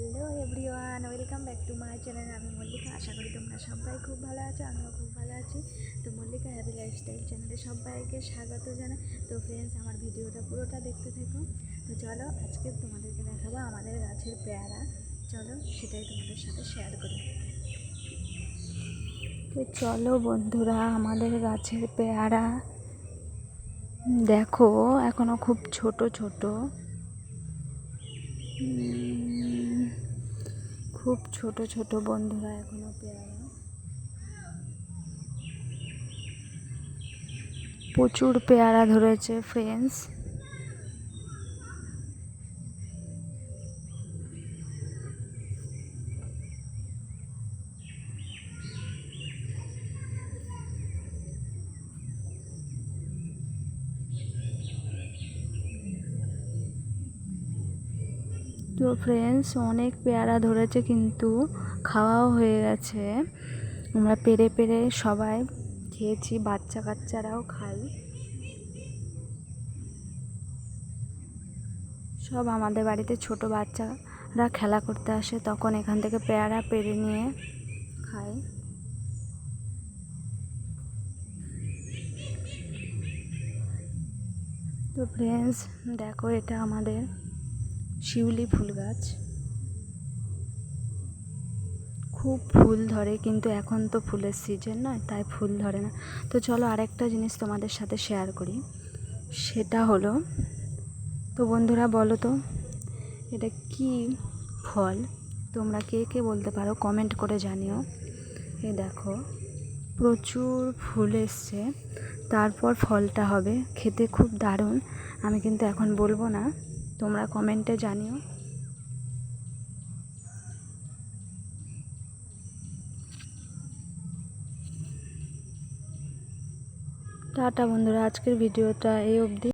Hello everyone, welcome back to my channel. আমি মল্লিকা। আশা করি তোমরা সবাই খুব ভালো আছো, আমিও খুব ভালো আছি। তো মল্লিকা হ্যাপি লাইফস্টাইল চ্যানেলে সবাইকে স্বাগত জানাই। তো ফ্রেন্ডস, আমার ভিডিওটা পুরোটা দেখতে থাকো। তো চলো, আজকে তোমাদেরকে দেখাবো আমাদের গাছের পেয়ারা। চলো, সেটাই তোমাদের সাথে শেয়ার করি। তো চলো বন্ধুরা, আমাদের গাছের পেয়ারা দেখো, এখনো খুব ছোট ছোট, খুব ছোট ছোট বন্ধুরা, এখনো পেয়ারা। প্রচুর পেয়ারা ধরেছে ফ্রেন্ডস। তো ফ্রেন্ডস, অনেক পেয়ারা ধরেছে, কিন্তু খাওয়াও হয়ে গেছে। আমরা পেরে পেরে সবাই খেয়েছি, বাচ্চা কাচ্চারাও খাই। সব আমাদের বাড়িতে ছোট বাচ্চারা খেলা করতে আসে, তখন এখান থেকে পেয়ারা পেরে নিয়ে খায়। তো ফ্রেন্ডস দেখো, এটা আমাদের শিউলি ফুল গাছ। খুব ফুল ধরে, কিন্তু এখন তো ফুলের সিজন নয়, তাই ফুল ধরে না। তো চলো, আরেকটা জিনিস তোমাদের সাথে শেয়ার করি। সেটা হলো, তো বন্ধুরা বলো তো, এটা কি ফল? তোমরা কে কে বলতে পারো কমেন্ট করে জানিও। এই দেখো, প্রচুর ফুল এসছে, তারপর ফলটা হবে। খেতে খুব দারুণ। আমি কিন্তু এখন বলবো না, তোমরা কমেন্টে জানিও। টাটা বন্ধুরা, আজকের ভিডিওটা এই অবধি।